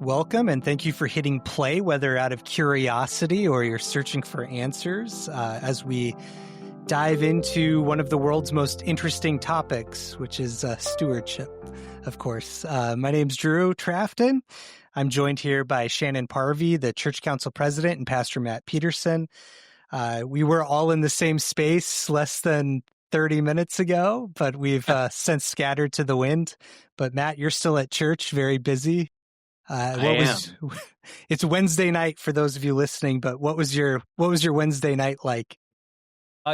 welcome, and thank you for hitting play, whether out of curiosity or you're searching for answers, as we dive into one of the world's most interesting topics, which is stewardship, of course. My name's Drew Trafton. I'm joined here by Shannon Parvey, the Church Council President, and Pastor Matt Peterson. We were all in the same space less than 30 minutes ago, but we've since scattered to the wind. But Matt, you're still at church, very busy. It's Wednesday night for those of you listening, but what was your Wednesday night like?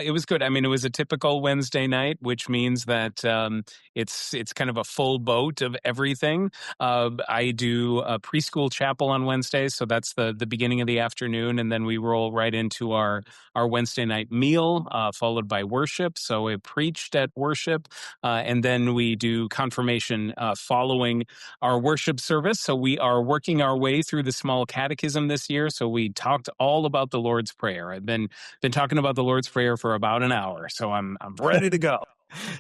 It was good. I mean, it was a typical Wednesday night, which means that it's kind of a full boat of everything. I do a preschool chapel on Wednesdays, so that's the beginning of the afternoon, and then we roll right into our Wednesday night meal, followed by worship. So we preached at worship, and then we do confirmation following our worship service. So we are working our way through the small catechism this year. So we talked all about the Lord's Prayer. I've been talking about the Lord's Prayer for about an hour, so I'm ready to go.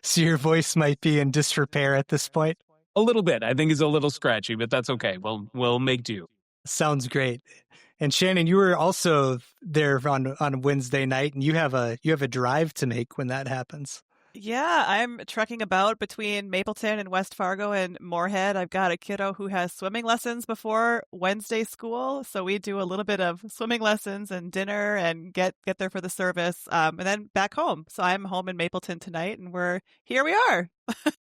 So your voice might be in disrepair at this point? A little bit. I think it's a little scratchy, but that's okay. We'll make do. Sounds great. And Shannon, you were also there on Wednesday night, and you have a drive to make when that happens. Yeah, I'm trekking about between Mapleton and West Fargo and Moorhead. I've got a kiddo who has swimming lessons before Wednesday school, so we do a little bit of swimming lessons and dinner and get there for the service, and then back home. So I'm home in Mapleton tonight, and here we are.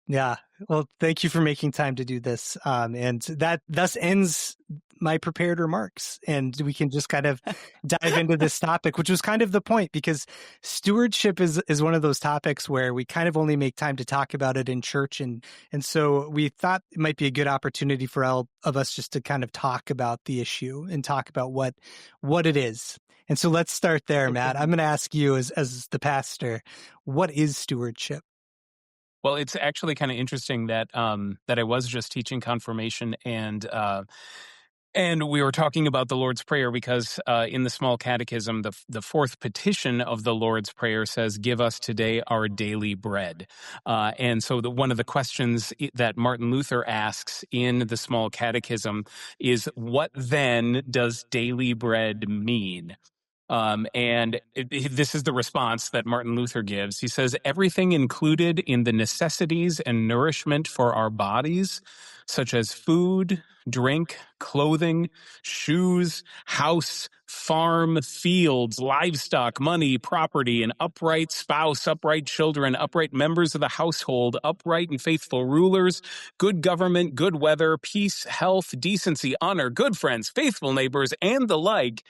Yeah. Well, thank you for making time to do this. And that thus ends my prepared remarks. And we can just kind of dive into this topic, which was kind of the point, because stewardship is one of those topics where we kind of only make time to talk about it in church. And so we thought it might be a good opportunity for all of us just to kind of talk about the issue and talk about what it is. And so let's start there, Matt. I'm going to ask you as the pastor, what is stewardship? Well, it's actually kind of interesting that I was just teaching confirmation, and we were talking about the Lord's Prayer because in the small catechism, the fourth petition of the Lord's Prayer says, "Give us today our daily bread." And so one of the questions that Martin Luther asks in the small catechism is, what then does daily bread mean? This is the response that Martin Luther gives. He says, everything included in the necessities and nourishment for our bodies, such as food, drink, clothing, shoes, house, farm, fields, livestock, money, property, an upright spouse, upright children, upright members of the household, upright and faithful rulers, good government, good weather, peace, health, decency, honor, good friends, faithful neighbors, and the like.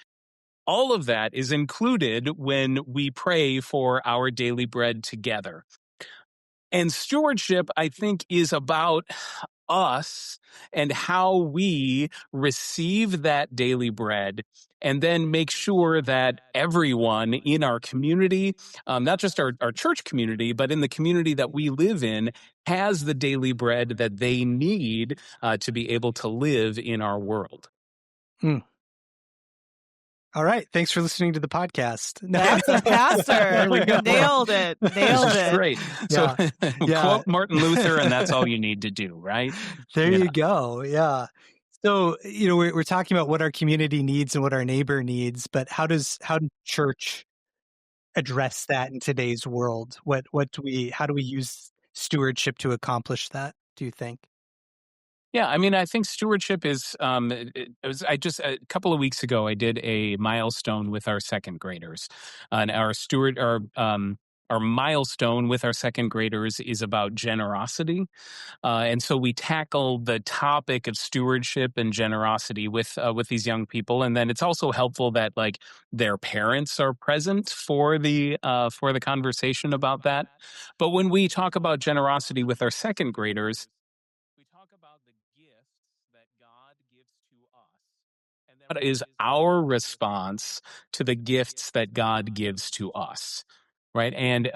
All of that is included when we pray for our daily bread together. And stewardship, I think, is about us and how we receive that daily bread and then make sure that everyone in our community, not just our church community, but in the community that we live in, has the daily bread that they need to be able to live in our world. All right. Thanks for listening to the podcast. That's a pastor. Nailed it. Great. So quote Martin Luther, and that's all you need to do, right? There you go. Yeah. So, we're talking about what our community needs and what our neighbor needs, but how does church address that in today's world? How do we use stewardship to accomplish that, do you think? Yeah, I mean, I think stewardship is. A couple of weeks ago, I did a milestone with our second graders, and our milestone with our second graders is about generosity, and so we tackle the topic of stewardship and generosity with these young people, and then it's also helpful that their parents are present for the conversation about that. But when we talk about generosity with our second graders, what is our response to the gifts that God gives to us, right? And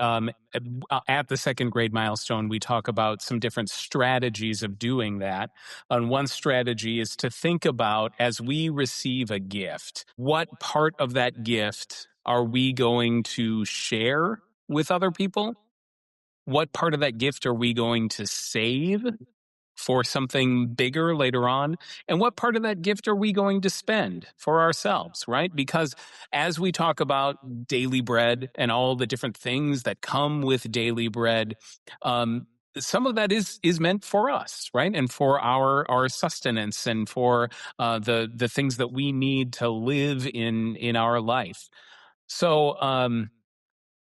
at the second grade milestone, we talk about some different strategies of doing that. And one strategy is to think about, as we receive a gift, what part of that gift are we going to share with other people? What part of that gift are we going to save for something bigger later on? And what part of that gift are we going to spend for ourselves, right? Because as we talk about daily bread and all the different things that come with daily bread, some of that is meant for us, right? And for our sustenance and for the things that we need to live in our life. So,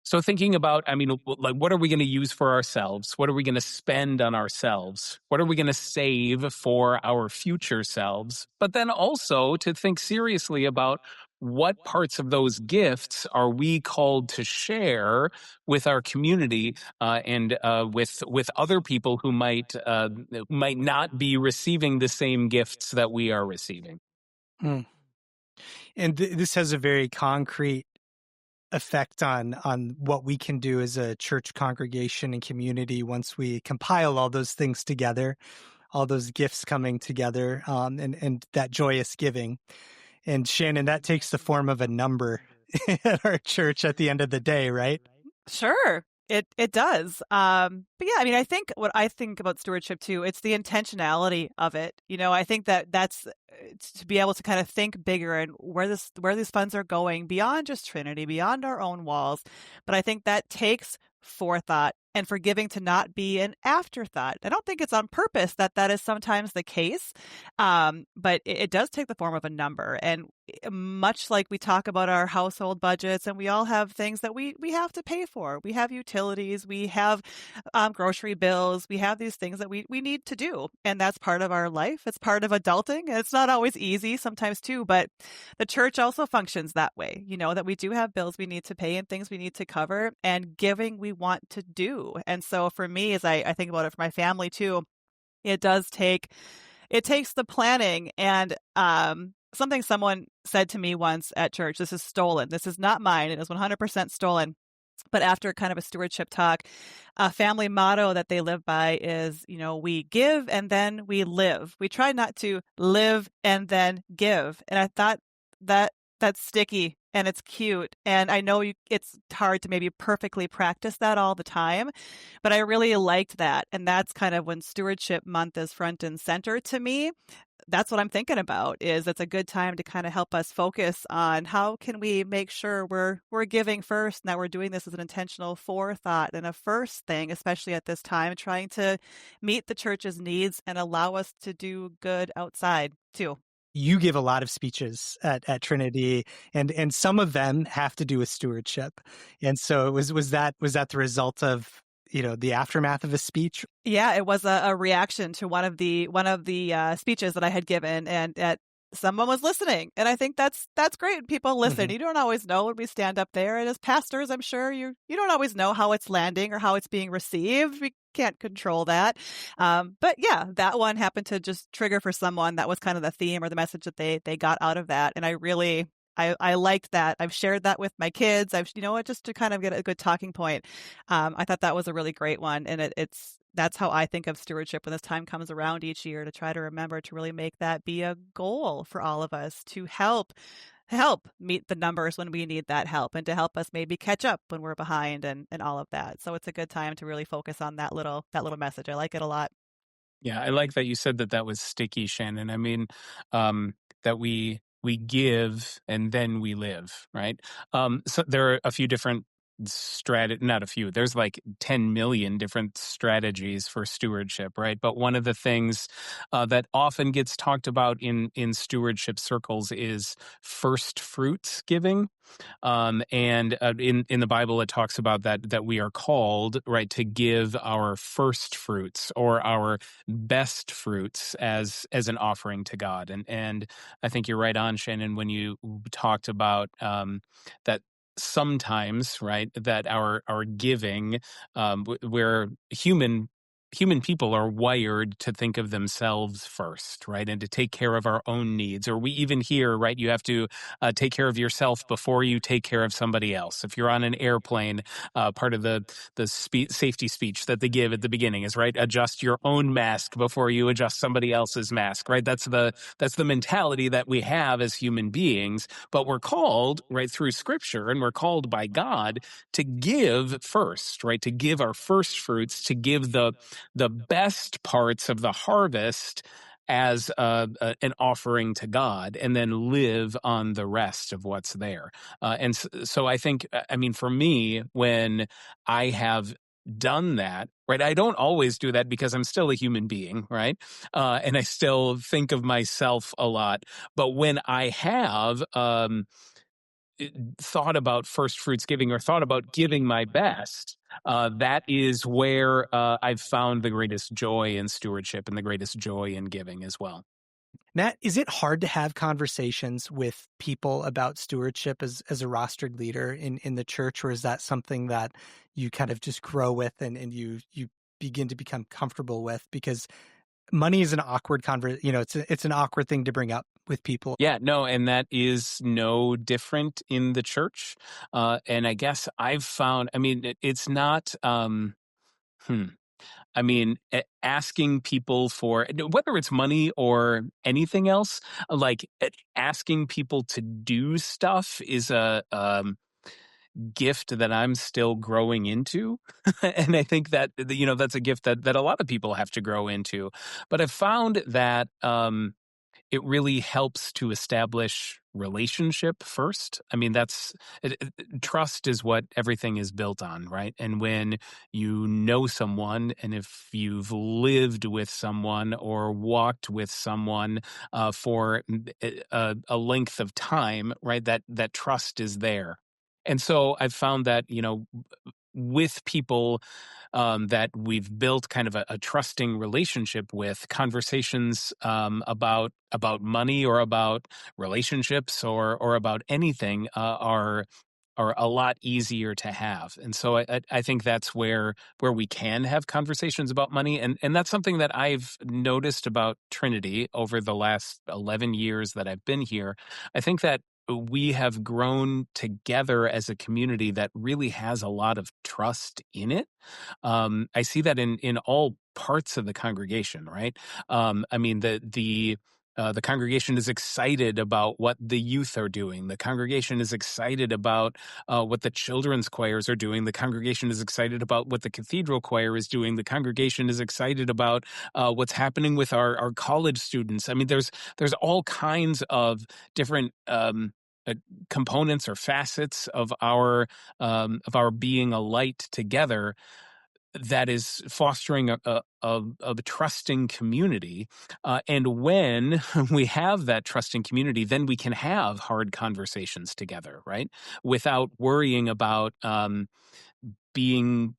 so thinking about, I mean, like, what are we going to use for ourselves? What are we going to spend on ourselves? What are we going to save for our future selves? But then also to think seriously about what parts of those gifts are we called to share with our community and with other people who might not be receiving the same gifts that we are receiving. Mm. And this has a very concrete effect on what we can do as a church congregation and community once we compile all those things together, all those gifts coming together, and that joyous giving. And Shannon, that takes the form of a number at our church at the end of the day, right? Sure. It does. But yeah, I mean, I think what I think about stewardship too, it's the intentionality of it. You know, I think that's to be able to kind of think bigger and where these funds are going beyond just Trinity, beyond our own walls. But I think that takes forethought and for giving to not be an afterthought. I don't think it's on purpose that is sometimes the case, but it does take the form of a number. And much like we talk about our household budgets, and we all have things that we have to pay for. We have utilities, we have grocery bills, we have these things that we need to do, and that's part of our life. It's part of adulting, and it's not always easy sometimes too. But the church also functions that way. You know that we do have bills we need to pay and things we need to cover, and giving we want to do. And so for me, as I think about it for my family too, it takes the planning and something someone said to me once at church. This is stolen. This is not mine. It is 100% stolen. But after kind of a stewardship talk, a family motto that they live by is, you know, we give and then we live. We try not to live and then give. And I thought that's sticky and it's cute. And I know it's hard to maybe perfectly practice that all the time, but I really liked that. And that's kind of when Stewardship Month is front and center to me. That's what I'm thinking about, is it's a good time to kind of help us focus on how can we make sure we're giving first and that we're doing this as an intentional forethought and a first thing, especially at this time, trying to meet the church's needs and allow us to do good outside too. You give a lot of speeches at Trinity, and some of them have to do with stewardship. And so was that the result of, you know, the aftermath of a speech? Yeah, it was a reaction to one of the speeches that I had given, and that someone was listening. And I think that's great. People listen. Mm-hmm. You don't always know when we stand up there, and as pastors, I'm sure you don't always know how it's landing or how it's being received. We can't control that. But yeah, that one happened to just trigger for someone. That was kind of the theme or the message that they got out of that, and I liked that. I've shared that with my kids. Just to kind of get a good talking point. I thought that was a really great one. And that's how I think of stewardship when this time comes around each year, to try to remember to really make that be a goal for all of us, to help meet the numbers when we need that help, and to help us maybe catch up when we're behind and all of that. So it's a good time to really focus on that little message. I like it a lot. Yeah, I like that you said that was sticky, Shannon. I mean, that we give and then we live, right? So there are a few different not a few. There's like 10 million different strategies for stewardship, right? But one of the things that often gets talked about in stewardship circles is first fruits giving. And in the Bible, it talks about that we are called, right, to give our first fruits or our best fruits as an offering to God. And I think you're right on, Shannon, when you talked about that sometimes, right, that our giving, where human people are wired to think of themselves first, right? And to take care of our own needs. Or we even hear, right, you have to take care of yourself before you take care of somebody else. If you're on an airplane, part of the safety speech that they give at the beginning is, right, adjust your own mask before you adjust somebody else's mask, right? That's the mentality that we have as human beings. But we're called, right, through Scripture, and we're called by God to give first, right? To give our first fruits, to give the the best parts of the harvest as an offering to God, and then live on the rest of what's there. So I think, I mean, for me, when I have done that, right, I don't always do that because I'm still a human being, right? And I still think of myself a lot. But when I have thought about first fruits giving or thought about giving my best, that is where I've found the greatest joy in stewardship and the greatest joy in giving as well. Matt, is it hard to have conversations with people about stewardship as a rostered leader in the church, or is that something that you kind of just grow with and you begin to become comfortable with? Because money is an awkward it's an awkward thing to bring up with people. Yeah, no, and that is no different in the church. And I guess I've found, I mean, it's not, I mean, asking people for, whether it's money or anything else, like asking people to do stuff is a gift that I'm still growing into. And I think that, that's a gift that a lot of people have to grow into. But I've found that, it really helps to establish relationship first. I mean, trust is what everything is built on, right? And when you know someone, and if you've lived with someone or walked with someone for a length of time, right, that trust is there. And so I've found that, with people that we've built kind of a trusting relationship with, conversations about money or about relationships or about anything are a lot easier to have. And so I think that's where we can have conversations about money. And that's something that I've noticed about Trinity over the last 11 years that I've been here. I think that we have grown together as a community that really has a lot of trust in it. I see that in all parts of the congregation, right? I mean, the congregation is excited about what the youth are doing. The congregation is excited about what the children's choirs are doing. The congregation is excited about what the cathedral choir is doing. The congregation is excited about what's happening with our college students. I mean, there's all kinds of different components or facets of our being a light together that is fostering a trusting community. And when we have that trusting community, then we can have hard conversations together, right? Without worrying about being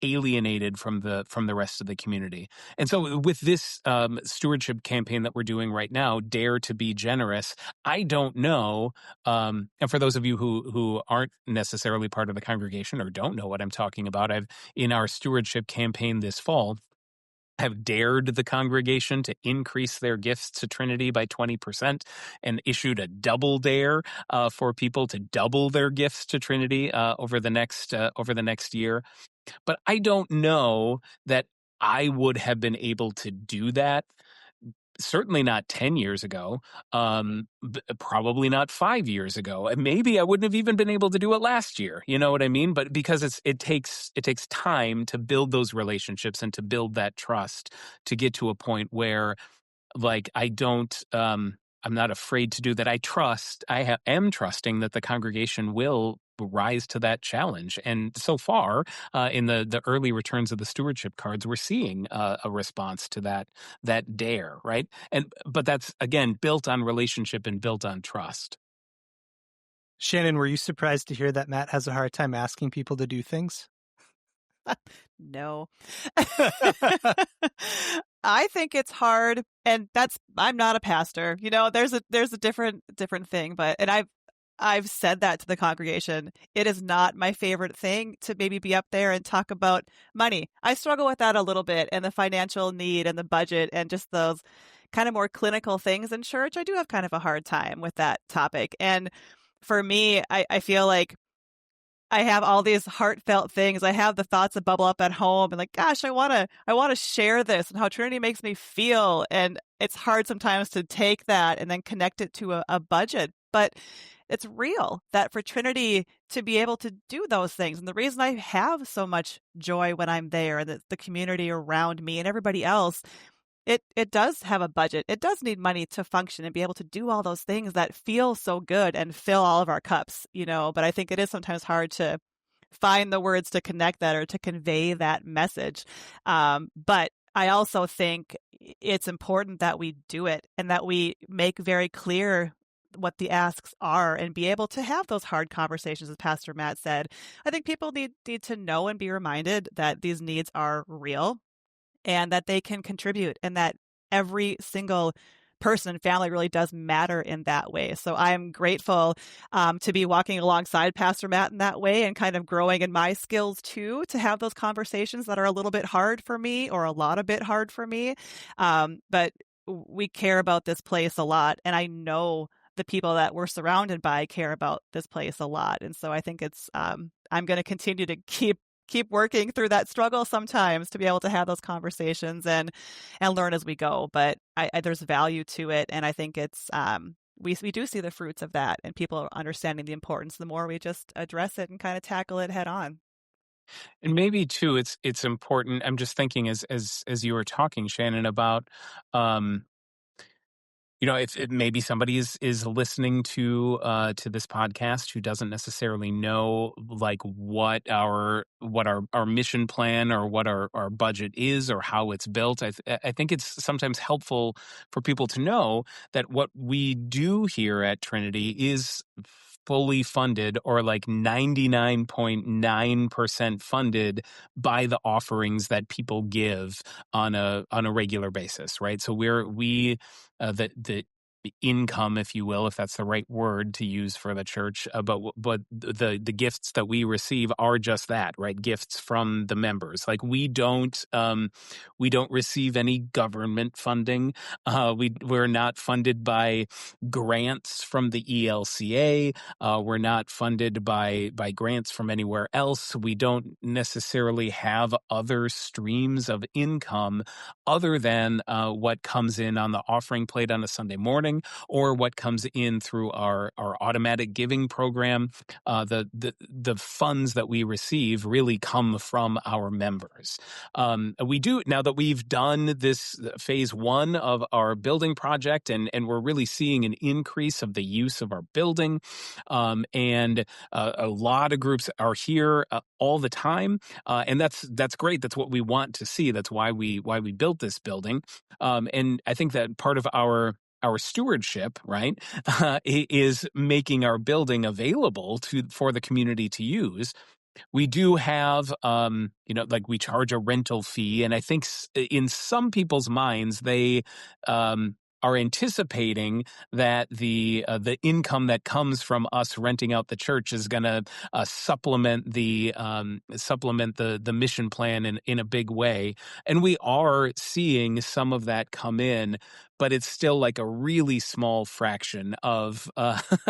alienated from the rest of the community. And so with this stewardship campaign that we're doing right now, Dare to Be Generous, I don't know, and for those of you who aren't necessarily part of the congregation or don't know what I'm talking about, in our stewardship campaign this fall, have dared the congregation to increase their gifts to Trinity by 20% and issued a double dare for people to double their gifts to Trinity over the next year. But I don't know that I would have been able to do that. Certainly not 10 years ago, probably not 5 years ago. And maybe I wouldn't have even been able to do it last year. You know what I mean? But because it takes time to build those relationships and to build that trust to get to a point where, like, I'm not afraid to do that. I am trusting that the congregation will rise to that challenge. And so far, in the early returns of the stewardship cards, we're seeing a response to that dare, right? But that's, again, built on relationship and built on trust. Shannon, were you surprised to hear that Matt has a hard time asking people to do things? No. I think it's hard, and I'm not a pastor. There's a different thing, and I've said that to the congregation. It is not my favorite thing to maybe be up there and talk about money. I struggle with that a little bit, and the financial need and the budget and just those kind of more clinical things in church. I do have kind of a hard time with that topic. And for me, I feel like I have all these heartfelt things. I have the thoughts that bubble up at home and, like, gosh, I want to share this and how Trinity makes me feel. And it's hard sometimes to take that and then connect it to a budget. But it's real that for Trinity to be able to do those things. And the reason I have so much joy when I'm there, and the community around me and everybody else, it does have a budget. It does need money to function and be able to do all those things that feel so good and fill all of our cups, but I think it is sometimes hard to find the words to connect that or to convey that message. But I also think it's important that we do it and that we make very clear what the asks are and be able to have those hard conversations, as Pastor Matt said. I think people need to know and be reminded that these needs are real and that they can contribute and that every single person and family really does matter in that way. So I'm grateful to be walking alongside Pastor Matt in that way and kind of growing in my skills too, to have those conversations that are a little bit hard for me or a lot a bit hard for me. But we care about this place a lot. And I know the people that we're surrounded by care about this place a lot. And so I think it's, I'm going to continue to keep working through that struggle sometimes to be able to have those conversations and learn as we go. But there's value to it. And I think it's, we do see the fruits of that and people are understanding the importance the more we just address it and kind of tackle it head on. And maybe too, it's important. I'm just thinking as you were talking, Shannon, about if maybe somebody is listening to this podcast who doesn't necessarily know like what our mission plan or what our budget is or how it's built. I think it's sometimes helpful for people to know that what we do here at Trinity is fully funded, or like 99.9% funded by the offerings that people give on a regular basis, right? So the income, if you will, if that's the right word to use for the church, but the gifts that we receive are just that, right? Gifts from the members. Like we don't receive any government funding. We're not funded by grants from the ELCA. We're not funded by grants from anywhere else. We don't necessarily have other streams of income other than what comes in on the offering plate on a Sunday morning, or what comes in through our automatic giving program. The funds that we receive really come from our members. We do, now that we've done this phase one of our building project, and we're really seeing an increase of the use of our building, and a lot of groups are here all the time, and that's great. That's what we want to see. That's why we built this building, and I think that part of our stewardship, right, is making our building available for the community to use. We do have, like we charge a rental fee, and I think in some people's minds they are anticipating that the income that comes from us renting out the church is going to supplement the mission plan in a big way, and we are seeing some of that come in, but it's still like a really small fraction of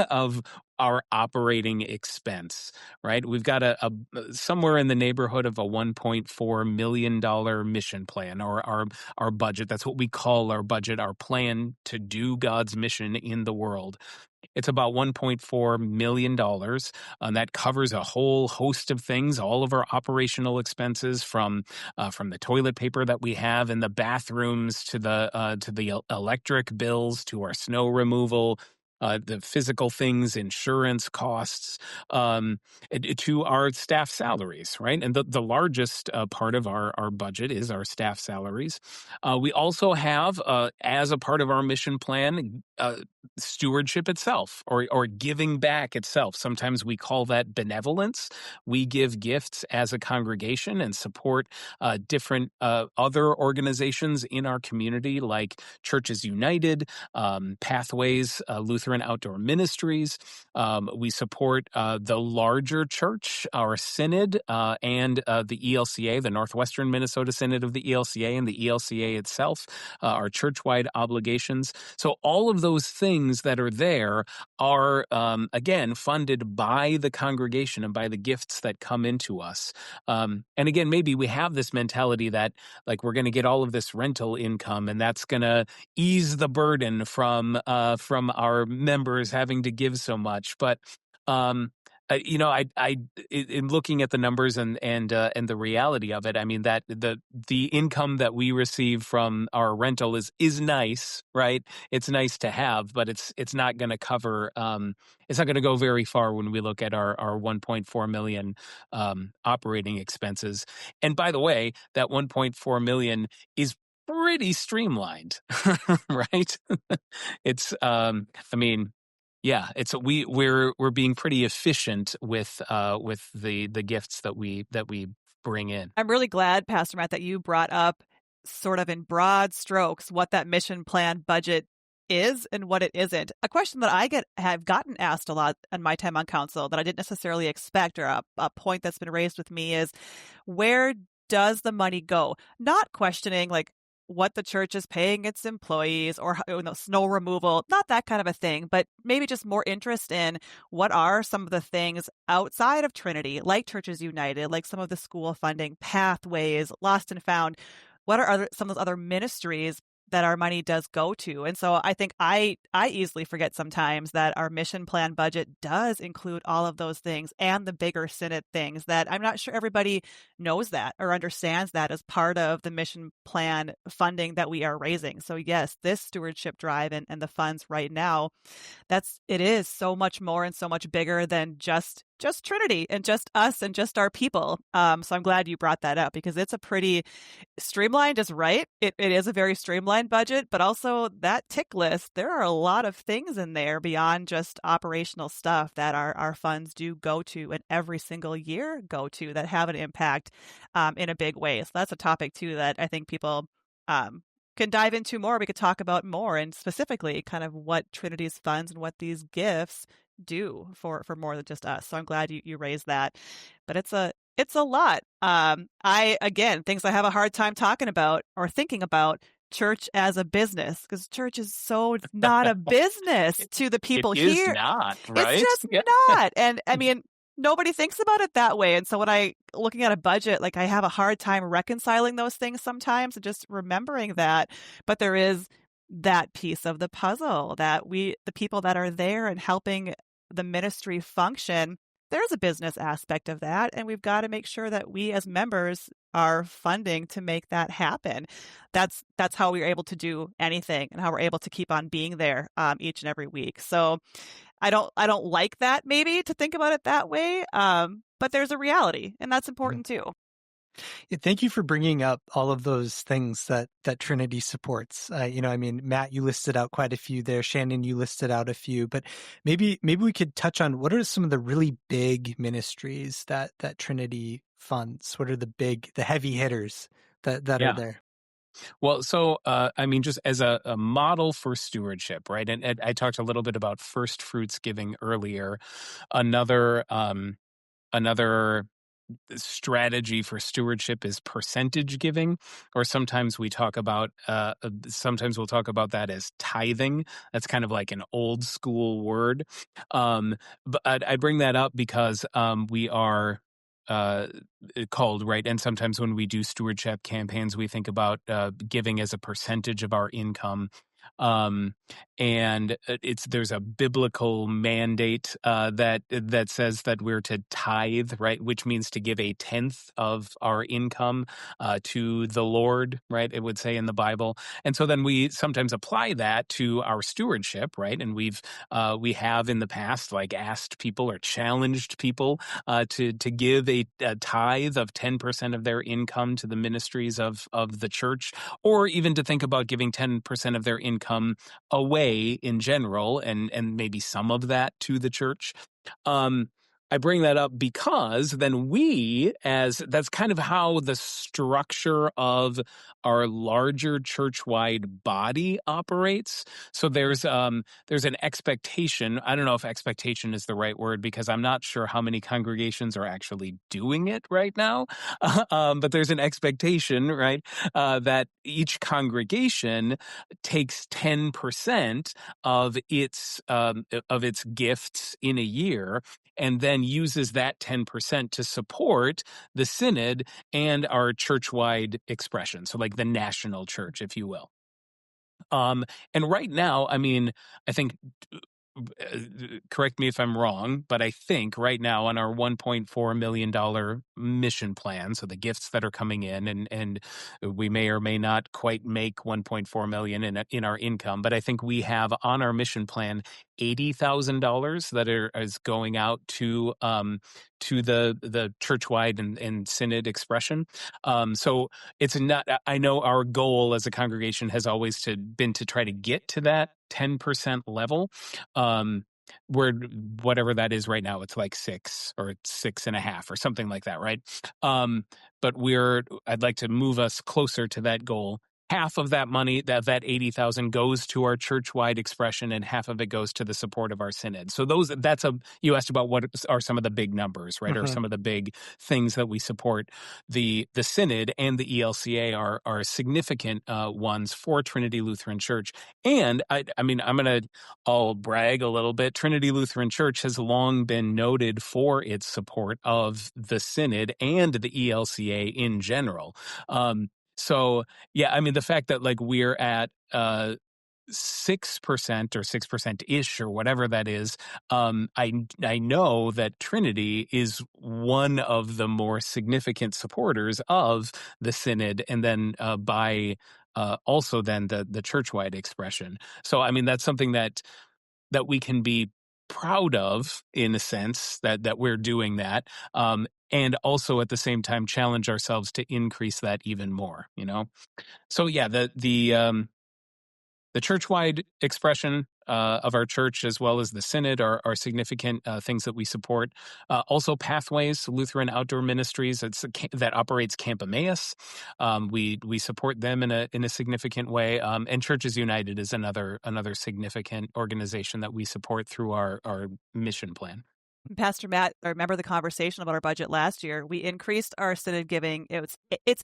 of our operating expense, right? We've got a somewhere in the neighborhood of a $1.4 million mission plan, or our budget. That's what we call our budget, our plan to do God's mission in the world. It's about $1.4 million, and that covers a whole host of things, all of our operational expenses, from the toilet paper that we have in the bathrooms to the electric bills, to our snow removal, the physical things, insurance costs, to our staff salaries, right? And the largest part of our budget is our staff salaries. We also have, as a part of our mission plan, stewardship itself, or giving back itself. Sometimes we call that benevolence. We give gifts as a congregation and support different other organizations in our community, like Churches United, Pathways, Lutheran Outdoor Ministries. We support the larger church, our synod, and the ELCA, the Northwestern Minnesota Synod of the ELCA, and the ELCA itself, our church-wide obligations. So all of those things that are there are, again, funded by the congregation and by the gifts that come into us. And again, maybe we have this mentality that like we're going to get all of this rental income, and that's going to ease the burden from our members having to give so much. But in looking at the numbers and the reality of it, I mean that the income that we receive from our rental is nice, right? It's nice to have, but it's not going to cover. It's not going to go very far when we look at our 1.4 million operating expenses. And by the way, that 1.4 million is pretty streamlined, right? It's I mean. Yeah, we're being pretty efficient with the gifts that we bring in. I'm really glad, Pastor Matt, that you brought up sort of in broad strokes what that mission plan budget is and what it isn't. A question that I have gotten asked a lot in my time on council that I didn't necessarily expect, or a point that's been raised with me, is where does the money go? Not questioning like what the church is paying its employees or snow removal, not that kind of a thing, but maybe just more interest in what are some of the things outside of Trinity, like Churches United, like some of the school funding, pathways, lost and found. What are some of those other ministries that our money does go to? And so I think I easily forget sometimes that our mission plan budget does include all of those things and the bigger synod things that I'm not sure everybody knows that or understands that as part of the mission plan funding that we are raising. So yes, this stewardship drive and the funds right now, it is so much more and so much bigger than just Trinity and just us and just our people. So I'm glad you brought that up because it's a pretty streamlined is right. It is a very streamlined budget, but also that tick list, there are a lot of things in there beyond just operational stuff that our funds do go to and every single year go to that have an impact in a big way. So that's a topic too that I think people can dive into more. We could talk about more and specifically kind of what Trinity's funds and what these gifts do for more than just us. So I'm glad you raised that. But it's a lot. Things I have a hard time talking about or thinking about church as a business, because church is so not a business to the people it is here. Not, right? It's just not. And I mean, nobody thinks about it that way. And so when I looking at a budget, like I have a hard time reconciling those things sometimes and just remembering that. But there is that piece of the puzzle that the people that are there and helping the ministry function, there's a business aspect of that. And we've got to make sure that we as members are funding to make that happen. That's how we're able to do anything and how we're able to keep on being there each and every week. So I don't like that maybe to think about it that way. But there's a reality and that's important too. Yeah, thank you for bringing up all of those things that Trinity supports. Matt, you listed out quite a few there. Shannon, you listed out a few, but maybe we could touch on what are some of the really big ministries that Trinity funds? What are the heavy hitters that are there? Well, so, just as a model for stewardship, right? And I talked a little bit about first fruits giving earlier. Another strategy for stewardship is percentage giving, or sometimes we'll talk about that as tithing. That's kind of like an old school word. But I bring that up because we are called, right? And sometimes when we do stewardship campaigns, we think about giving as a percentage of our income. And there's a biblical mandate that says that we're to tithe, right, which means to give a tenth of our income to the Lord, right? It would say in the Bible, and so then we sometimes apply that to our stewardship, right? And we have in the past like asked people or challenged people to give a tithe of 10% of their income to the ministries of the church, or even to think about giving 10% of their income away in general, and maybe some of that to the church. I I bring that up because then that's kind of how the structure of our larger church-wide body operates. So there's an expectation. I don't know if expectation is the right word because I'm not sure how many congregations are actually doing it right now. But there's an expectation, right, that each congregation takes 10% of its gifts in a year, and then uses that 10% to support the synod and our church-wide expression. So like the national church, if you will. And right now, I mean, I think, correct me if I'm wrong, but I think right now on our $1.4 million mission plan, so the gifts that are coming in, and we may or may not quite make $1.4 million in our income, but I think we have on our mission plan $80,000 that is going out to the church-wide and synod expression. So it's not. I know our goal as a congregation has always been to try to get to that 10% level. Where whatever that is right now, it's like 6 or 6.5 or something like that, right? But I'd like to move us closer to that goal. Half of that money, that 80,000, goes to our church-wide expression, and half of it goes to the support of our synod. So you asked about what are some of the big numbers, right? Or some of the big things that we support. The synod and the ELCA are significant ones for Trinity Lutheran Church. And I mean, I'll brag a little bit. Trinity Lutheran Church has long been noted for its support of the synod and the ELCA in general. So yeah, I mean, the fact that like we're at 6% or 6%-ish or whatever that is, I know that Trinity is one of the more significant supporters of the synod, and then by also then the church-wide expression. So I mean, that's something that we can be proud of, in a sense, that we're doing that, and also at the same time challenge ourselves to increase that even more, you know? So yeah, the church-wide expression of our church, as well as the synod, are significant things that we support. Also, Pathways Lutheran Outdoor Ministries that operates Camp Emmaus. We support them in a significant way. And Churches United is another significant organization that we support through our mission plan. Pastor Matt, I remember the conversation about our budget last year. We increased our synod giving. It's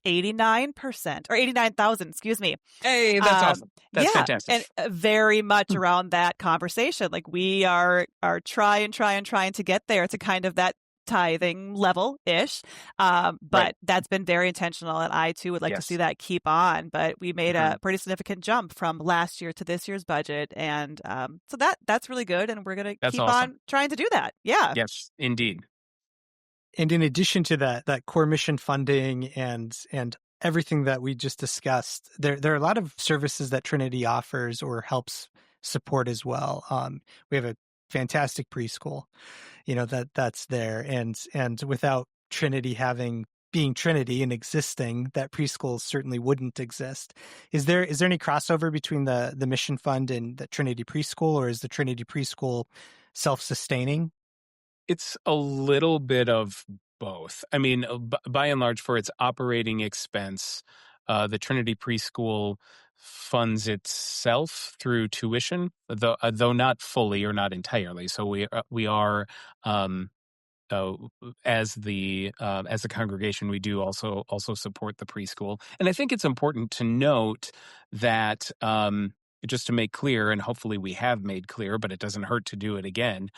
89% or 89,000. Excuse me. Hey, that's awesome. That's fantastic. And very much around that conversation. Like we are trying to get there to kind of that tithing level-ish. But Right. That's been very intentional, and I too would like to see that keep on. But we made a pretty significant jump from last year to this year's budget, and so that's really good, and we're going to keep on trying to do that. Yeah. Yes, indeed. And in addition to that core mission funding and everything that we just discussed, there are a lot of services that Trinity offers or helps support as well. We have a fantastic preschool, that's there, and without Trinity being Trinity and existing, that preschool certainly wouldn't exist. Is there any crossover between the mission fund and the Trinity preschool, or is the Trinity preschool self-sustaining? It's a little bit of both. I mean, by and large, for its operating expense, the Trinity preschool funds itself through tuition, though not fully or not entirely. So we are as a congregation, we do also support the preschool. And I think it's important to note that, just to make clear, and hopefully we have made clear, but it doesn't hurt to do it again,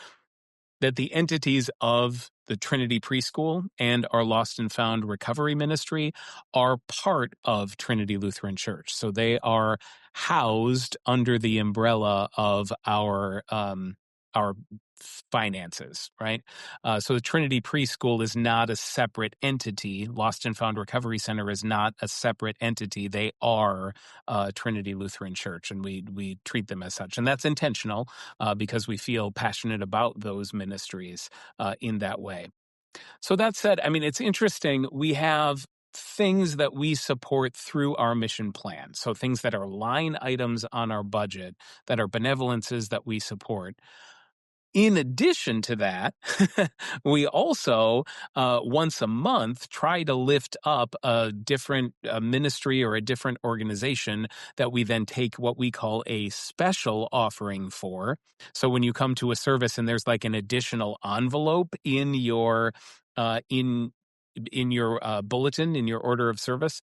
that the entities of the Trinity Preschool and our Lost and Found Recovery Ministry are part of Trinity Lutheran Church. So they are housed under the umbrella of our finances, right? So the Trinity Preschool is not a separate entity. Lost and Found Recovery Center is not a separate entity. They are Trinity Lutheran Church, and we treat them as such. And that's intentional because we feel passionate about those ministries in that way. So that said, I mean, it's interesting. We have things that we support through our mission plan. So things that are line items on our budget, that are benevolences that we support. In addition to that, we also once a month try to lift up a different ministry or a different organization that we then take what we call a special offering for. So when you come to a service and there's like an additional envelope in your bulletin, in your order of service,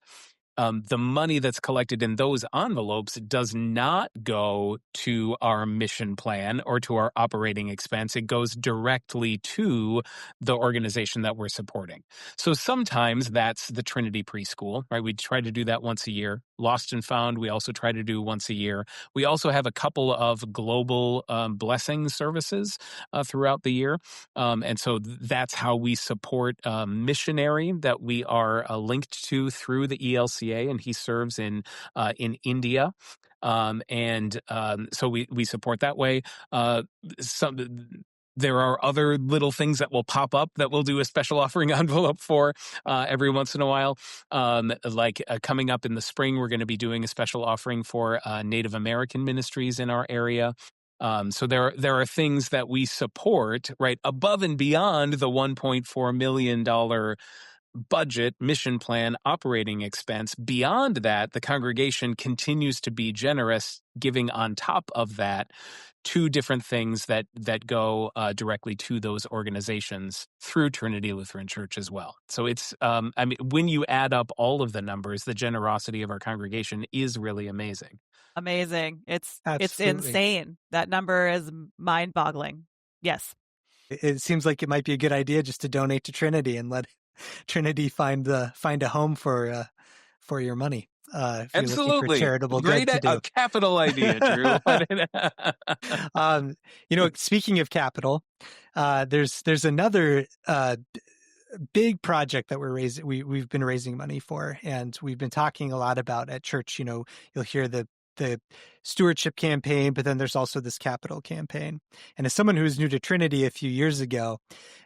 the money that's collected in those envelopes does not go to our mission plan or to our operating expense. It goes directly to the organization that we're supporting. So sometimes that's the Trinity preschool, right? We try to do that once a year. Lost and Found, we also try to do once a year. We also have a couple of global blessing services throughout the year. And so that's how we support a missionary that we are linked to through the ELCA, and he serves in India. So we support that way. There are other little things that will pop up that we'll do a special offering envelope for every once in a while. Coming up in the spring, we're going to be doing a special offering for Native American ministries in our area. So there are things that we support, right, above and beyond the $1.4 million budget, mission plan, operating expense. Beyond that, the congregation continues to be generous, giving on top of that two different things that go directly to those organizations through Trinity Lutheran Church as well. So it's, when you add up all of the numbers, the generosity of our congregation is really amazing. Amazing. It's Absolutely. insane. That number is mind-boggling. Yes. It seems like it might be a good idea just to donate to Trinity and let Trinity find a home for your money. If you're looking for charitable good to do. A capital idea, Drew. Speaking of capital, there's another big project that we've been raising money for, and we've been talking a lot about at church. You'll hear the stewardship campaign, but then there's also this capital campaign. And as someone who was new to Trinity a few years ago,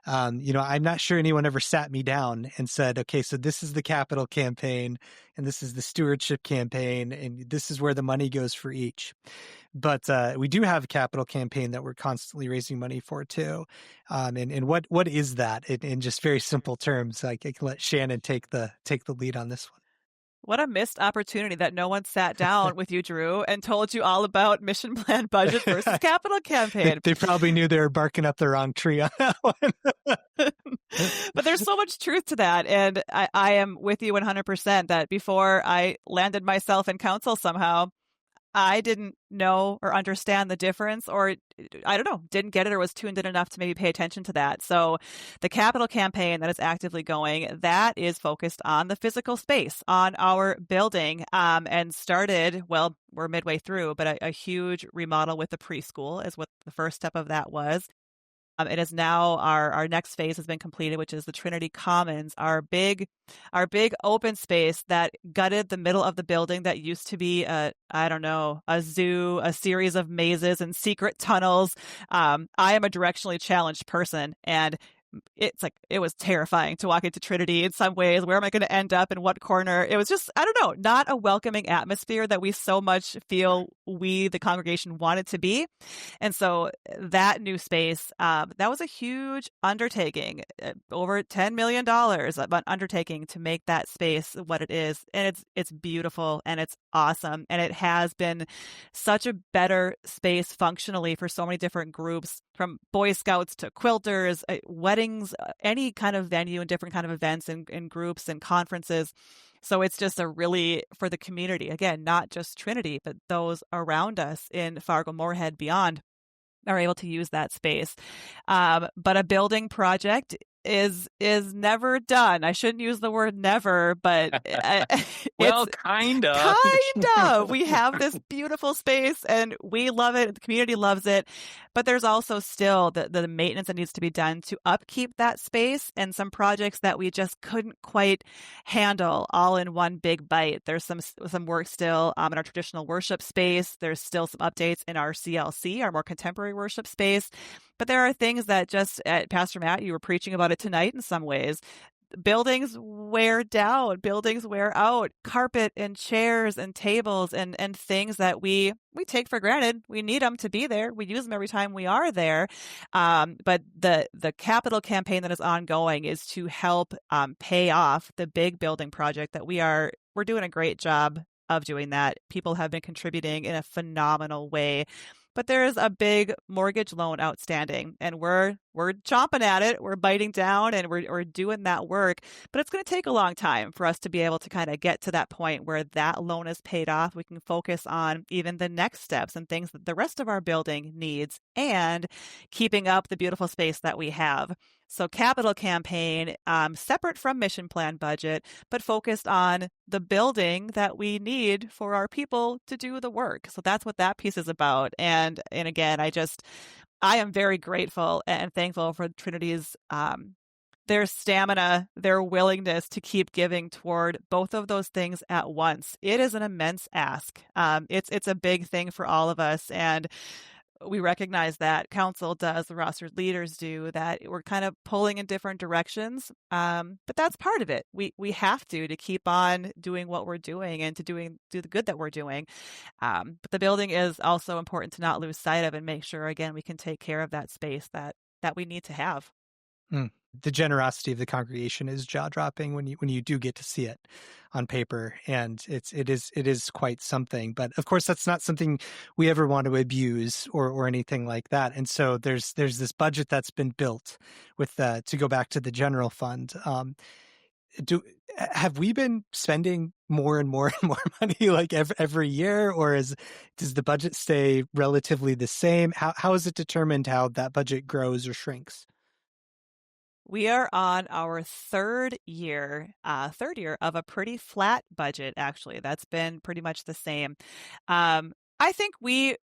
I'm not sure anyone ever sat me down and said, okay, so this is the capital campaign and this is the stewardship campaign and this is where the money goes for each. But we do have a capital campaign that we're constantly raising money for too. And what is that in just very simple terms? I can let Shannon take the lead on this one. What a missed opportunity that no one sat down with you, Drew, and told you all about mission plan budget versus capital campaign. They probably knew they were barking up the wrong tree on that one. But there's so much truth to that. And I am with you 100% that before I landed myself in council somehow, I didn't know or understand the difference, or I don't know, didn't get it or was tuned in enough to maybe pay attention to that. So the capital campaign that is actively going, that is focused on the physical space, on our building, and started, well, we're midway through, but a huge remodel with the preschool is what the first step of that was. It is now our next phase has been completed, which is the Trinity Commons, our big open space that gutted the middle of the building that used to be a zoo, a series of mazes and secret tunnels. I am a directionally challenged person, and it's like it was terrifying to walk into Trinity in some ways. Where am I going to end up in what corner? It was just, I don't know, not a welcoming atmosphere that we so much feel the congregation wanted to be. And so that new space, that was a huge undertaking, over $10 million of an undertaking to make that space what it is. And it's beautiful and it's awesome. And it has been such a better space functionally for so many different groups, from Boy Scouts to quilters, weddings, any kind of venue and different kind of events and groups and conferences. So it's just for the community, again, not just Trinity, but those around us in Fargo, Moorhead, beyond are able to use that space. But a building project is never done. I shouldn't use the word never, but well, kind of. We have this beautiful space and we love it. The community loves it. But there's also still the maintenance that needs to be done to upkeep that space, and some projects that we just couldn't quite handle all in one big bite. There's some work still in our traditional worship space. There's still some updates in our CLC, our more contemporary worship space. But there are things that just, Pastor Matt, you were preaching about it tonight in some ways. buildings wear down, buildings wear out, carpet and chairs and tables and things that we take for granted. We need them to be there. We use them every time we are there. But the capital campaign that is ongoing is to help pay off the big building project that we're doing a great job of doing that. People have been contributing in a phenomenal way. But there is a big mortgage loan outstanding, and we're chomping at it. We're biting down, and we're doing that work. But it's going to take a long time for us to be able to kind of get to that point where that loan is paid off. We can focus on even the next steps and things that the rest of our building needs, and keeping up the beautiful space that we have. So capital campaign, separate from mission plan budget, but focused on the building that we need for our people to do the work. So that's what that piece is about. And again, I am very grateful and thankful for Trinity's their stamina, their willingness to keep giving toward both of those things at once. It is an immense ask. It's a big thing for all of us, and we recognize that council does, the rostered leaders do, that we're kind of pulling in different directions. But that's part of it. We have to keep on doing what we're doing and to do the good that we're doing. But the building is also important to not lose sight of, and make sure, again, we can take care of that space that we need to have. The generosity of the congregation is jaw-dropping when you do get to see it on paper, and it is quite something. But of course, that's not something we ever want to abuse or anything like that. And so there's this budget that's been built with to go back to the general fund. Have we been spending more and more and more money like every year, or does the budget stay relatively the same? How is it determined how that budget grows or shrinks? We are on our third year of a pretty flat budget, actually. That's been pretty much the same. I think we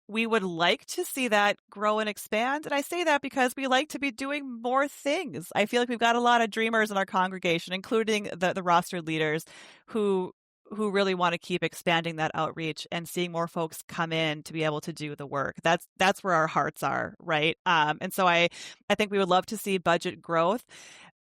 would like to see that grow and expand. And I say that because we like to be doing more things. I feel like we've got a lot of dreamers in our congregation, including the rostered leaders who really want to keep expanding that outreach and seeing more folks come in to be able to do the work. That's where our hearts are, right? And so I think we would love to see budget growth.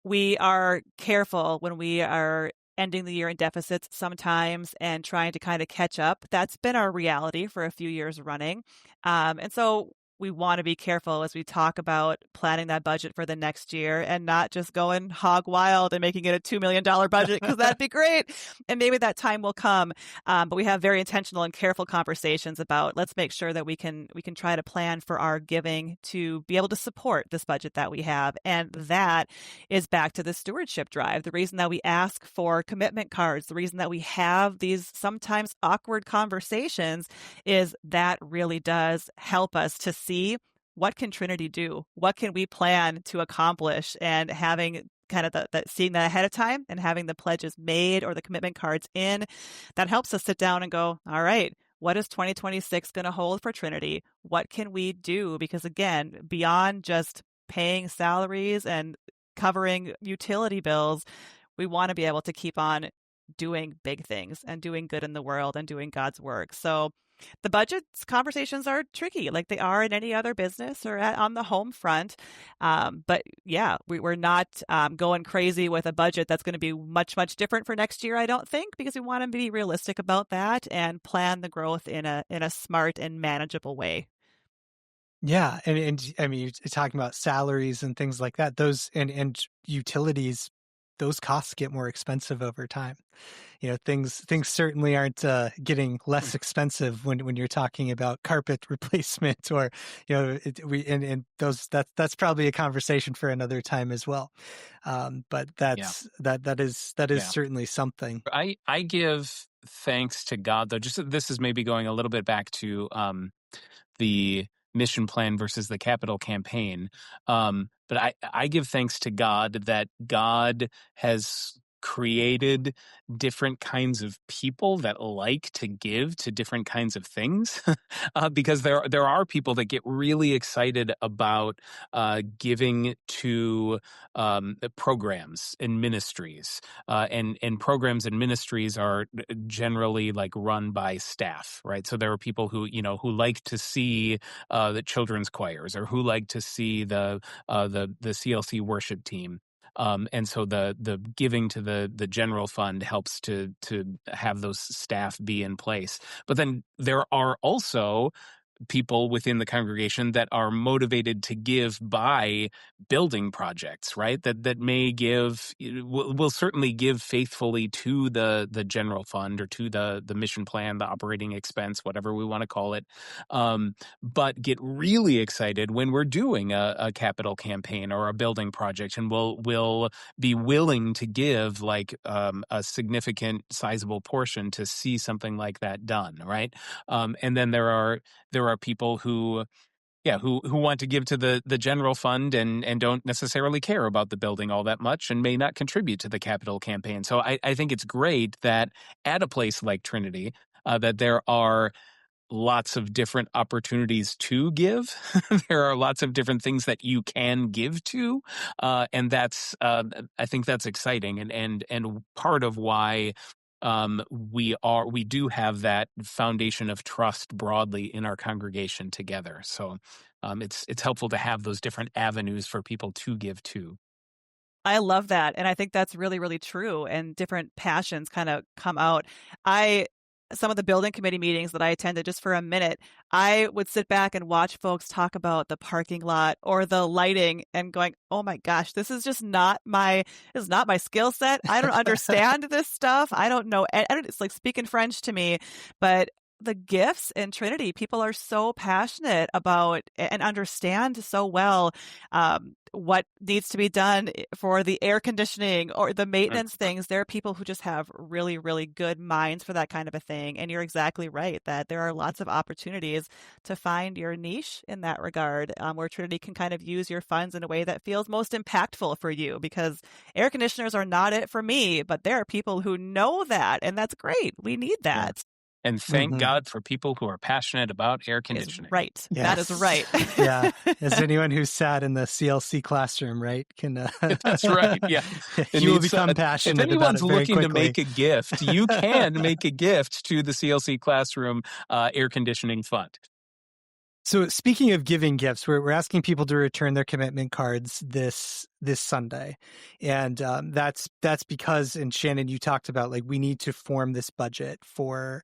We are careful when we are ending the year in deficits sometimes and trying to kind of catch up. That's been our reality for a few years running. And so we want to be careful as we talk about planning that budget for the next year and not just going hog wild and making it a $2 million budget, because that'd be great. And maybe that time will come. But we have very intentional and careful conversations about, let's make sure that we can try to plan for our giving to be able to support this budget that we have. And that is back to the stewardship drive. The reason that we ask for commitment cards, the reason that we have these sometimes awkward conversations, is that really does help us to see, what can Trinity do? What can we plan to accomplish? And having kind of seeing that ahead of time and having the pledges made or the commitment cards in, that helps us sit down and go, all right, what is 2026 going to hold for Trinity? What can we do? Because again, beyond just paying salaries and covering utility bills, we want to be able to keep on doing big things and doing good in the world and doing God's work. So the budgets conversations are tricky, like they are in any other business or on the home front. But yeah, we're not going crazy with a budget that's going to be much, much different for next year, I don't think, because we want to be realistic about that and plan the growth in a smart and manageable way. Yeah. And I mean, you're talking about salaries and things like that. Those and utilities, those costs get more expensive over time. Things certainly aren't getting less expensive when you're talking about carpet replacement, or that's probably a conversation for another time as well. But that is certainly something. I give thanks to God, though. Just this is maybe going a little bit back to the mission plan versus the capital campaign. But I give thanks to God that God has created different kinds of people that like to give to different kinds of things, because there are people that get really excited about giving to programs and ministries, and programs and ministries are generally like run by staff, right? So there are people who like to see the children's choirs, or who like to see the CLC worship team. And so the giving to the general fund helps to have those staff be in place. But then there are also people within the congregation that are motivated to give by building projects, right? That may give, will certainly give faithfully to the general fund or to the mission plan, the operating expense, whatever we want to call it, but get really excited when we're doing a capital campaign or a building project, and will be willing to give like a significant, sizable portion to see something like that done, right? And then there are people who want to give to the general fund and don't necessarily care about the building all that much and may not contribute to the capital campaign. So I think it's great that at a place like Trinity, that there are lots of different opportunities to give. There are lots of different things that you can give to, and that's I think that's exciting and part of why we do have that foundation of trust broadly in our congregation together. So it's helpful to have those different avenues for people to give to. I love that. And I think that's really, really true. And different passions kind of come out. Some of the building committee meetings that I attended just for a minute, I would sit back and watch folks talk about the parking lot or the lighting and going, oh my gosh, this is not my skill set. I don't understand this stuff. I don't know. It's like speaking French to me, but the gifts in Trinity, people are so passionate about and understand so well what needs to be done for the air conditioning or the maintenance things. There are people who just have really, really good minds for that kind of a thing. And you're exactly right that there are lots of opportunities to find your niche in that regard, where Trinity can kind of use your funds in a way that feels most impactful for you, because air conditioners are not it for me, but there are people who know that, and that's great. We need that. And thank God for people who are passionate about air conditioning. Right. Yes. That is right. Yeah. As anyone who's sat in the CLC classroom, right, can That's right. Yeah. You will become passionate about it very quickly. If anyone's looking to make a gift, you can make a gift to the CLC Classroom Air Conditioning Fund. So speaking of giving gifts, we're asking people to return their commitment cards this Sunday. And that's because, and Shannon, you talked about, like, we need to form this budget for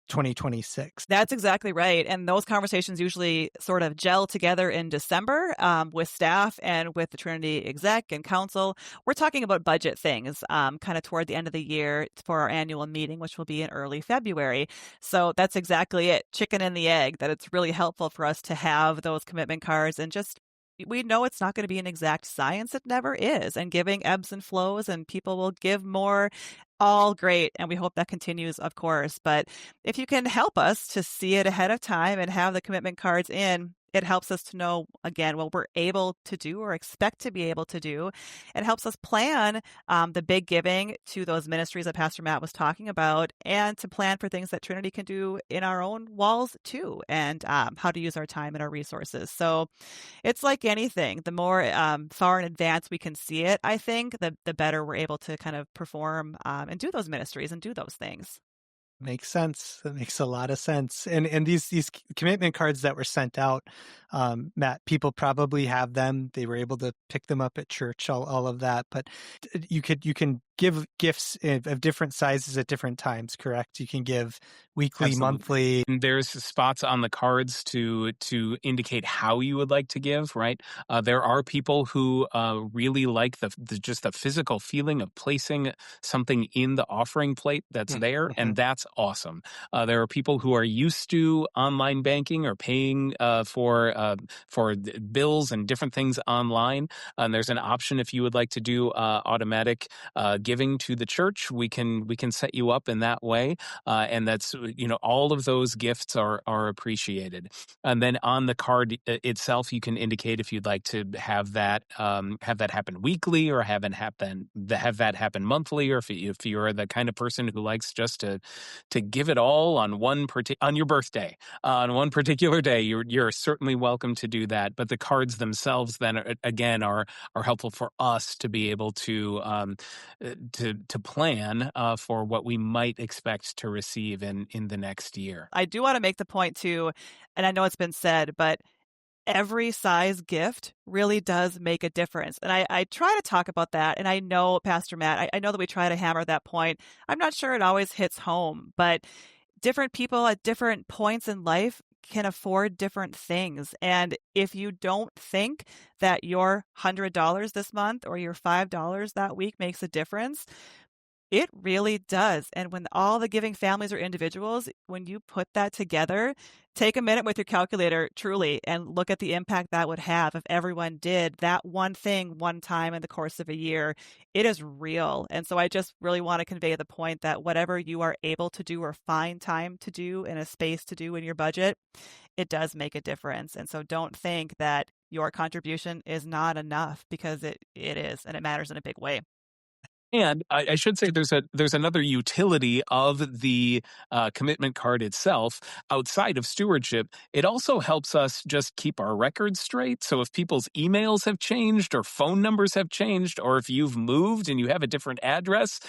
2026. That's exactly right. And those conversations usually sort of gel together in December with staff and with the Trinity exec and council. We're talking about budget things kind of toward the end of the year for our annual meeting, which will be in early February. So that's exactly it. Chicken and the egg, that it's really helpful for us to have those commitment cards, and just we know it's not going to be an exact science. It never is. And giving ebbs and flows, and people will give more. All great. And we hope that continues, of course. But if you can help us to see it ahead of time and have the commitment cards in, it helps us to know, again, what we're able to do or expect to be able to do. It helps us plan the big giving to those ministries that Pastor Matt was talking about, and to plan for things that Trinity can do in our own walls too, and how to use our time and our resources. So it's like anything. The more far in advance we can see it, I think, the better we're able to kind of perform and do those ministries and do those things. Makes sense. That makes a lot of sense. And these commitment cards that were sent out, Matt, people probably have them. They were able to pick them up at church, all of that. But you can give gifts of different sizes at different times, correct? You can give weekly, Absolutely. monthly. And there's spots on the cards to indicate how you would like to give, right? There are people who really like just the physical feeling of placing something in the offering plate that's there, and that's awesome. There are people who are used to online banking or paying for bills and different things online. And there's an option if you would like to do automatic giving to the church. We can set you up in that way, and that's, all of those gifts are appreciated. And then on the card itself, you can indicate if you'd like to have that happen weekly, or have that happen monthly, or if you're the kind of person who likes just to give it all on on your birthday, on one particular day, you're certainly welcome to do that. But the cards themselves then again are helpful for us to be able to plan for what we might expect to receive in the next year. I do want to make the point too, and I know it's been said, but every size gift really does make a difference. And I try to talk about that. And I know, Pastor Matt, I know that we try to hammer that point. I'm not sure it always hits home, but different people at different points in life can afford different things. And if you don't think that your $100 this month or your $5 that week makes a difference, it really does. And when all the giving families are individuals, when you put that together, take a minute with your calculator, truly, and look at the impact that would have if everyone did that one thing one time in the course of a year. It is real. And so I just really want to convey the point that whatever you are able to do or find time to do and a space to do in your budget, it does make a difference. And so don't think that your contribution is not enough, because it is, and it matters in a big way. And I should say there's another utility of the commitment card itself outside of stewardship. It also helps us just keep our records straight. So if people's emails have changed or phone numbers have changed, or if you've moved and you have a different address,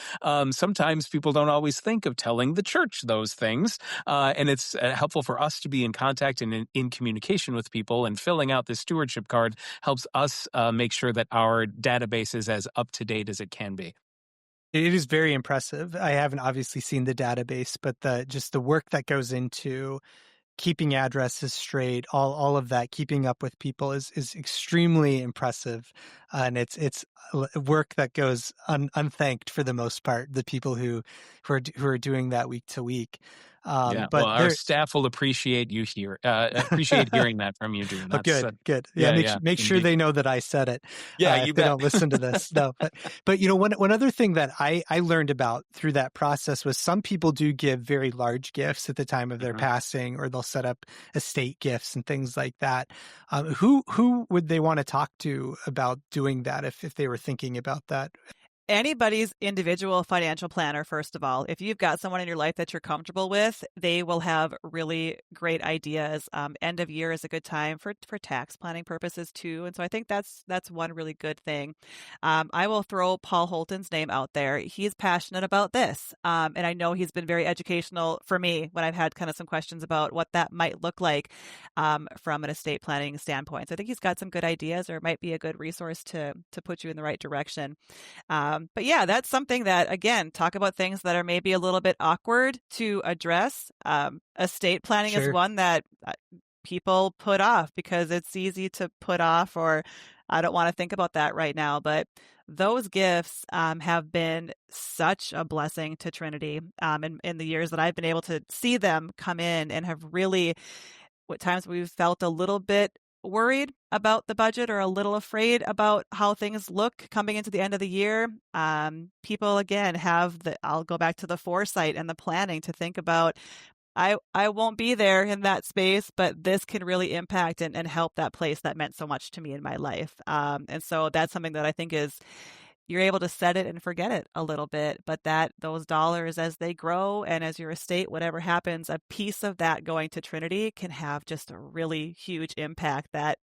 sometimes people don't always think of telling the church those things. And it's helpful for us to be in contact and in communication with people. And filling out this stewardship card helps us make sure that our database is as up to date as it can be. It is very impressive. I haven't obviously seen the database, but the work that goes into keeping addresses straight, all of that, keeping up with people is extremely impressive, and it's work that goes unthanked for the most part. The people who are doing that week to week. Yeah, well, But our staff will appreciate appreciate hearing that from you, Drew. oh, That's good. Yeah, yeah, make sure indeed. they know that I said it. Yeah, you If they bet. don't listen to this, no. But one other thing that I learned about through that process was some people do give very large gifts at the time of their Mhm. passing, or they'll set up estate gifts and things like that. Who would they want to talk to about doing that if they were thinking about that? Anybody's individual financial planner, first of all. If you've got someone in your life that you're comfortable with, they will have really great ideas. End of year is a good time for tax planning purposes too, and so I think that's one really good thing. I will throw Paul Holton's name out there. He's passionate about this, and I know he's been very educational for me when I've had kind of some questions about what that might look like from an estate planning standpoint. So I think he's got some good ideas, or it might be a good resource to put you in the right direction. But yeah, that's something that, again, talk about things that are maybe a little bit awkward to address. Estate planning is Sure. one that people put off because it's easy to put off, or I don't want to think about that right now. But those gifts have been such a blessing to Trinity in the years that I've been able to see them come in, and have really, at times we've felt a little bit worried about the budget or a little afraid about how things look coming into the end of the year. People, again, I'll go back to the foresight and the planning to think about, I won't be there in that space, but this can really impact and help that place that meant so much to me in my life. And so that's something that I think is, you're able to set it and forget it a little bit, but that those dollars, as they grow and as your estate, whatever happens, a piece of that going to Trinity can have just a really huge impact that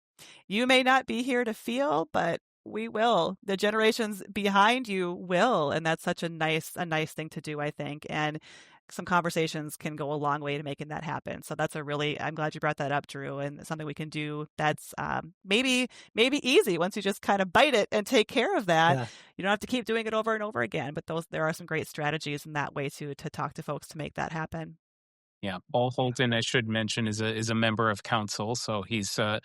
you may not be here to feel, but we will. The generations behind you will, and that's such a nice thing to do, I think. And some conversations can go a long way to making that happen. So that's I'm glad you brought that up, Drew, and something we can do that's maybe easy once you just kind of bite it and take care of that. Yeah. You don't have to keep doing it over and over again, but there are some great strategies in that way to talk to folks to make that happen. Yeah, Paul Holton, I should mention, is a member of council, so he's a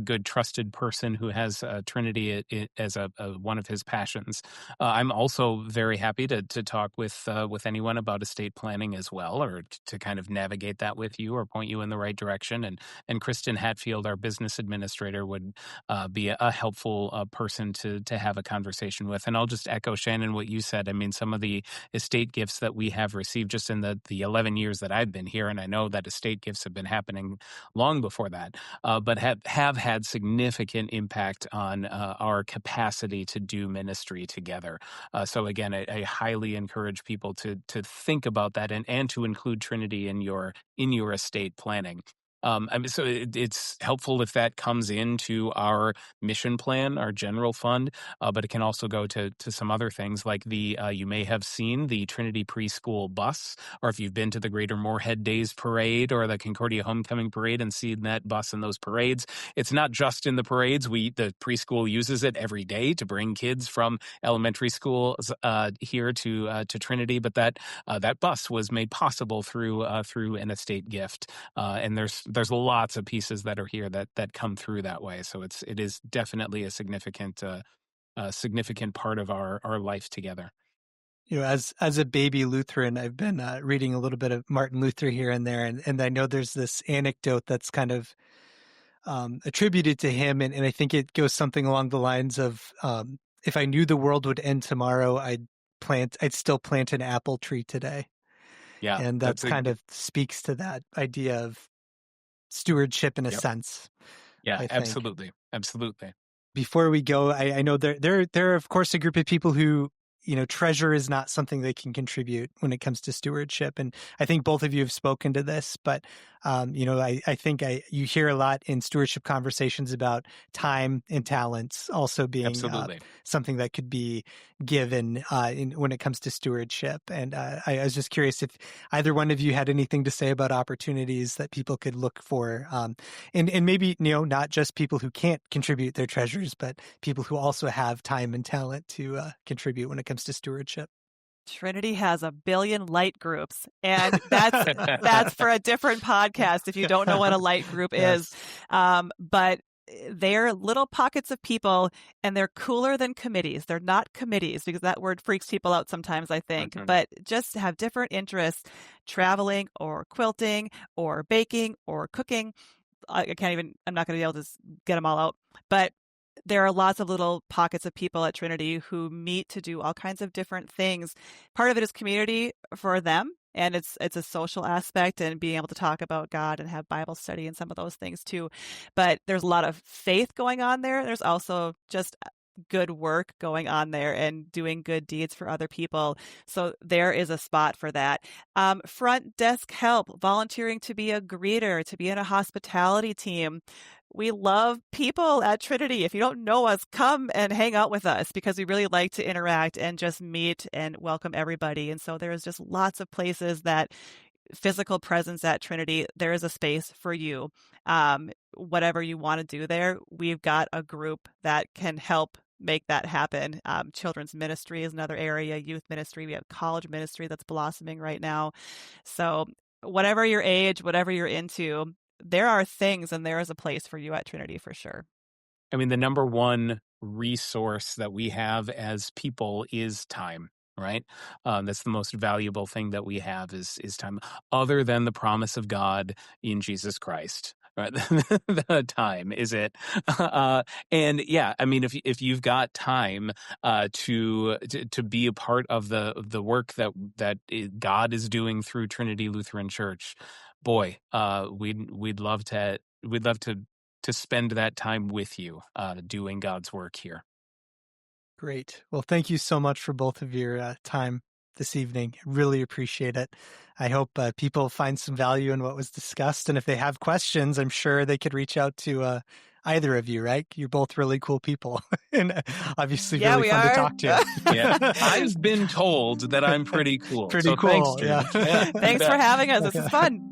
good trusted person who has Trinity as a one of his passions. I'm also very happy to talk with anyone about estate planning as well, or to kind of navigate that with you or point you in the right direction. And Kristen Hatfield, our business administrator, would be a helpful person to have a conversation with. And I'll just echo, Shannon, what you said. I mean, some of the estate gifts that we have received just in the 11 years that I've been here, and I know that estate gifts have been happening long before that, but have had significant impact on our capacity to do ministry together. So again, I highly encourage people to think about that and to include Trinity in your estate planning. So it's helpful if that comes into our mission plan, our general fund, but it can also go to some other things like you may have seen the Trinity Preschool bus, or if you've been to the Greater Moorhead Days Parade or the Concordia Homecoming Parade and seen that bus in those parades. It's not just in the parades. The preschool uses it every day to bring kids from elementary schools here to Trinity, but that bus was made possible through an estate gift, and there's lots of pieces that are here that come through that way. So it is definitely a significant part of our life together. As a baby Lutheran, I've been reading a little bit of Martin Luther here and there, and I know there's this anecdote that's kind of attributed to him, and I think it goes something along the lines of, if I knew the world would end tomorrow, I'd still plant an apple tree today. Yeah, and that's kind of speaks to that idea of stewardship in a sense. Yeah, absolutely. Before we go, I know there are of course a group of people who, treasure is not something they can contribute when it comes to stewardship. And I think both of you have spoken to this, but, I think you hear a lot in stewardship conversations about time and talents also being something that could be given when it comes to stewardship. And I was just curious if either one of you had anything to say about opportunities that people could look for. And maybe, not just people who can't contribute their treasures, but people who also have time and talent to contribute when it comes to stewardship. Trinity has 1 billion light groups, and that's for a different podcast if you don't know what a light group is. But they're little pockets of people, and they're cooler than committees. They're not committees because that word freaks people out sometimes, I think, but just have different interests, traveling or quilting or baking or cooking. I'm not going to be able to get them all out, but there are lots of little pockets of people at Trinity who meet to do all kinds of different things. Part of it is community for them, and it's a social aspect and being able to talk about God and have Bible study and some of those things too. But there's a lot of faith going on there. There's also just good work going on there and doing good deeds for other people. So there is a spot for that. Front desk help, volunteering to be a greeter, to be in a hospitality team. We love people at Trinity. If you don't know us, come and hang out with us because we really like to interact and just meet and welcome everybody. And so there's just lots of places that physical presence at Trinity, there is a space for you. Whatever you want to do there, we've got a group that can help make that happen. Children's ministry is another area, youth ministry. We have college ministry that's blossoming right now. So whatever your age, whatever you're into, there are things and there is a place for you at Trinity for sure. I mean, the number one resource that we have as people is time, right? That's the most valuable thing that we have is time, other than the promise of God in Jesus Christ. Right, the time is it, and yeah, I mean, if you've got time to be a part of the work that God is doing through Trinity Lutheran Church, boy, we'd love to spend that time with you, doing God's work here. Great. Well, thank you so much for both of your time this evening. Really appreciate it. I hope people find some value in what was discussed. And if they have questions, I'm sure they could reach out to either of you, right? You're both really cool people and obviously really fun to talk to. Yeah. I've been told that I'm pretty cool. Pretty cool. Thanks, Drew. Yeah. Thanks for having us. This is fun.